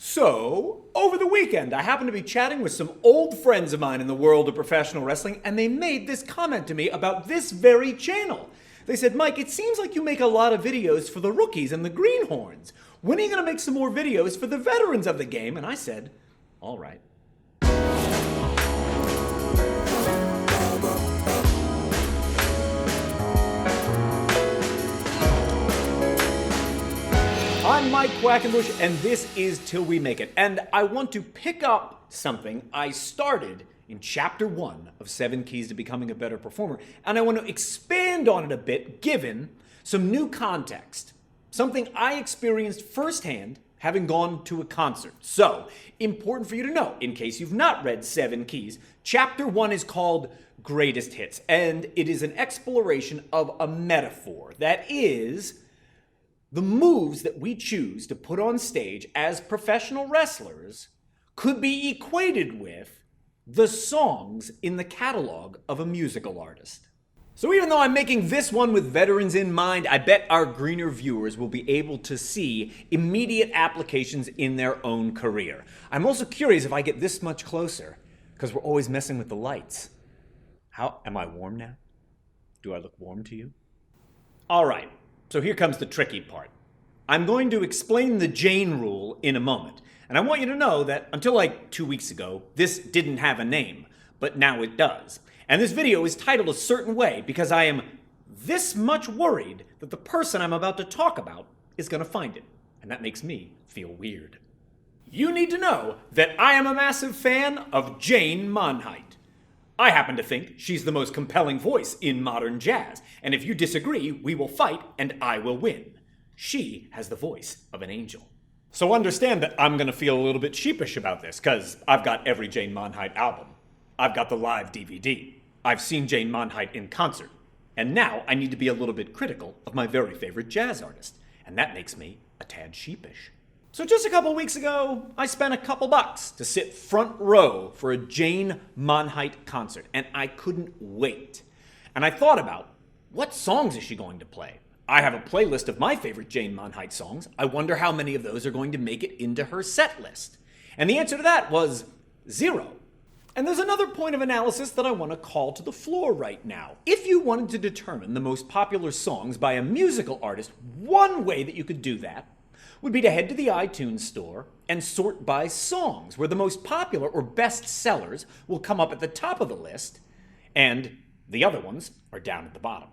So, over the weekend, I happened to be chatting with some old friends of mine in the world of professional wrestling, and they made this comment to me about this very channel. They said, Mike, it seems like you make a lot of videos for the rookies and the greenhorns. When are you going to make some more videos for the veterans of the game? And I said, all right. I'm Mike Quackenbush, and this is Till We Make It. And I want to pick up something I started in Chapter 1 of 7 Keys to Becoming a Better Performer. And I want to expand on it a bit, given some new context. Something I experienced firsthand, having gone to a concert. So, important for you to know, in case you've not read 7 Keys, Chapter 1 is called Greatest Hits. And it is an exploration of a metaphor that is the moves that we choose to put on stage as professional wrestlers could be equated with the songs in the catalog of a musical artist. So even though I'm making this one with veterans in mind, I bet our greener viewers will be able to see immediate applications in their own career. I'm also curious if I get this much closer, because we're always messing with the lights. Am I warm now? Do I look warm to you? All right. So here comes the tricky part. I'm going to explain the Jane rule in a moment. And I want you to know that until like 2 weeks ago, this didn't have a name, but now it does. And this video is titled a certain way because I am this much worried that the person I'm about to talk about is going to find it. And that makes me feel weird. You need to know that I am a massive fan of Jane Monheit. I happen to think she's the most compelling voice in modern jazz, and if you disagree, we will fight and I will win. She has the voice of an angel. So understand that I'm going to feel a little bit sheepish about this, because I've got every Jane Monheit album. I've got the live DVD. I've seen Jane Monheit in concert. And now I need to be a little bit critical of my very favorite jazz artist, and that makes me a tad sheepish. So just a couple weeks ago, I spent a couple bucks to sit front row for a Jane Monheit concert, and I couldn't wait. And I thought about, what songs is she going to play? I have a playlist of my favorite Jane Monheit songs. I wonder how many of those are going to make it into her set list. And the answer to that was 0. And there's another point of analysis that I want to call to the floor right now. If you wanted to determine the most popular songs by a musical artist, one way that you could do that would be to head to the iTunes store and sort by songs, where the most popular or best sellers will come up at the top of the list, and the other ones are down at the bottom.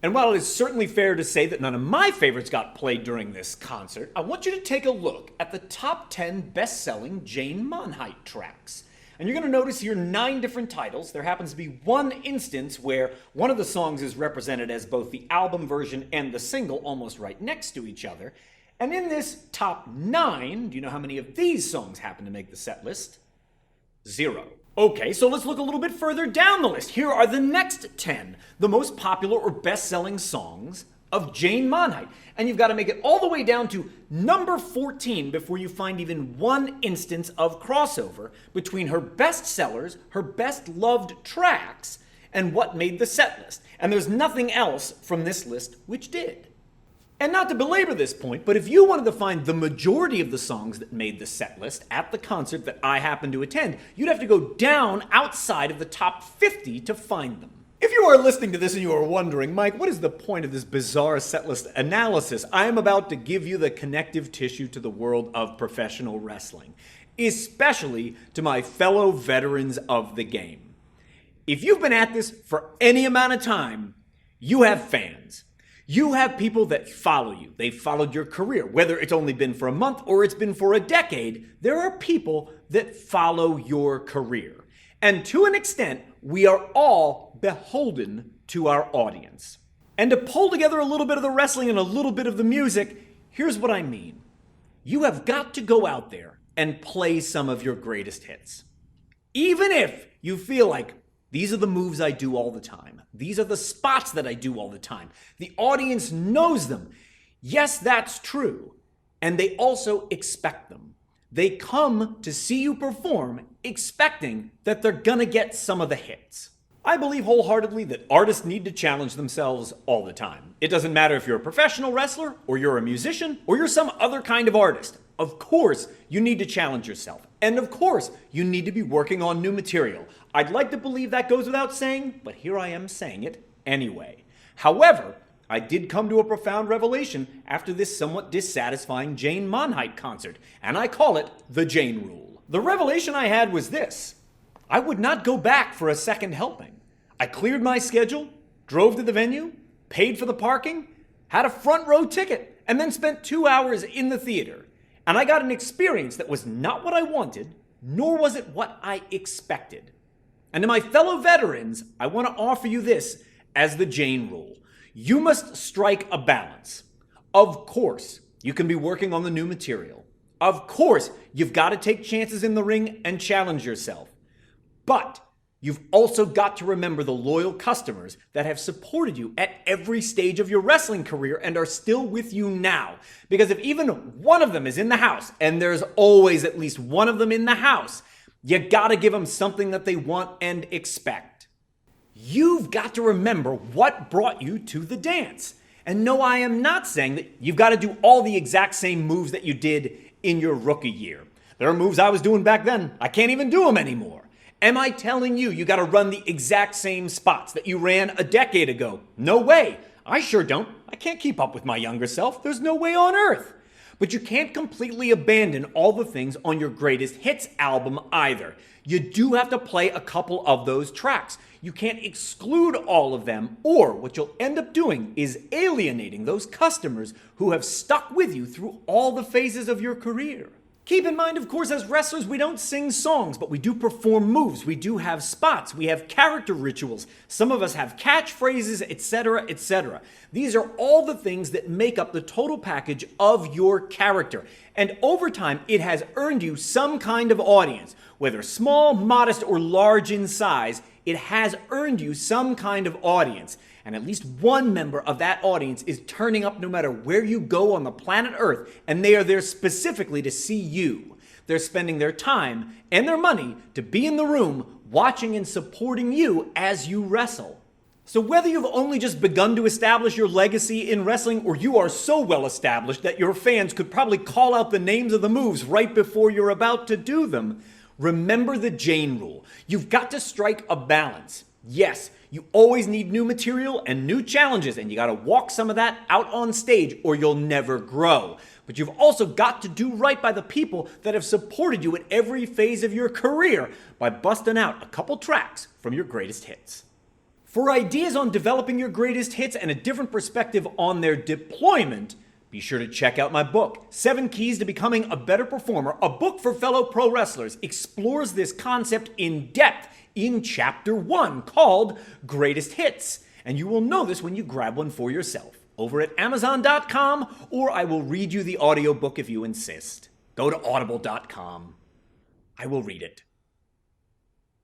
And while it is certainly fair to say that none of my favorites got played during this concert, I want you to take a look at the top 10 best-selling Jane Monheit tracks. And you're going to notice here 9 different titles. There happens to be one instance where one of the songs is represented as both the album version and the single almost right next to each other. And in this top 9, do you know how many of these songs happen to make the set list? 0. Okay, so let's look a little bit further down the list. Here are the next 10, the most popular or best-selling songs of Jane Monheit. And you've got to make it all the way down to number 14 before you find even one instance of crossover between her best sellers, her best-loved tracks, and what made the set list. And there's nothing else from this list which did. And not to belabor this point, but if you wanted to find the majority of the songs that made the set list at the concert that I happened to attend, you'd have to go down outside of the top 50 to find them. If you are listening to this and you are wondering, Mike, what is the point of this bizarre set list analysis? I am about to give you the connective tissue to the world of professional wrestling, especially to my fellow veterans of the game. If you've been at this for any amount of time, you have fans. You have people that follow you. They've followed your career. Whether it's only been for a month or it's been for a decade, there are people that follow your career. And to an extent, we are all beholden to our audience. And to pull together a little bit of the wrestling and a little bit of the music, here's what I mean. You have got to go out there and play some of your greatest hits. Even if you feel like, these are the moves I do all the time. These are the spots that I do all the time. The audience knows them. Yes, that's true. And they also expect them. They come to see you perform expecting that they're gonna get some of the hits. I believe wholeheartedly that artists need to challenge themselves all the time. It doesn't matter if you're a professional wrestler, or you're a musician, or you're some other kind of artist. Of course, you need to challenge yourself. And of course, you need to be working on new material. I'd like to believe that goes without saying, but here I am saying it anyway. However, I did come to a profound revelation after this somewhat dissatisfying Jane Monheit concert, and I call it the Jane Rule. The revelation I had was this: I would not go back for a second helping. I cleared my schedule, drove to the venue, paid for the parking, had a front row ticket, and then spent 2 hours in the theater. And I got an experience that was not what I wanted, nor was it what I expected. And to my fellow veterans, I want to offer you this as the Jane Rule. You must strike a balance. Of course, you can be working on the new material. Of course, you've got to take chances in the ring and challenge yourself. But you've also got to remember the loyal customers that have supported you at every stage of your wrestling career and are still with you now. Because if even one of them is in the house, and there's always at least one of them in the house, you gotta give them something that they want and expect. You've got to remember what brought you to the dance. And no, I am not saying that you've got to do all the exact same moves that you did in your rookie year. There are moves I was doing back then. I can't even do them anymore. Am I telling you you got to run the exact same spots that you ran a decade ago? No way. I sure don't. I can't keep up with my younger self. There's no way on earth. But you can't completely abandon all the things on your greatest hits album either. You do have to play a couple of those tracks. You can't exclude all of them, or what you'll end up doing is alienating those customers who have stuck with you through all the phases of your career. Keep in mind, of course, as wrestlers, we don't sing songs, but we do perform moves. We do have spots. We have character rituals. Some of us have catchphrases, etc., etc. These are all the things that make up the total package of your character. And over time, it has earned you some kind of audience. Whether small, modest, or large in size, it has earned you some kind of audience. And at least one member of that audience is turning up no matter where you go on the planet Earth, and they are there specifically to see you. They're spending their time and their money to be in the room watching and supporting you as you wrestle. So whether you've only just begun to establish your legacy in wrestling, or you are so well established that your fans could probably call out the names of the moves right before you're about to do them, remember the Jane Rule. You've got to strike a balance. Yes, you always need new material and new challenges, and you got to walk some of that out on stage or you'll never grow. But you've also got to do right by the people that have supported you at every phase of your career by busting out a couple tracks from your greatest hits. For ideas on developing your greatest hits and a different perspective on their deployment, be sure to check out my book, 7 Keys to Becoming a Better Performer. A book for fellow pro wrestlers explores this concept in depth in Chapter 1 called Greatest Hits. And you will know this when you grab one for yourself over at Amazon.com, or I will read you the audiobook if you insist. Go to Audible.com. I will read it.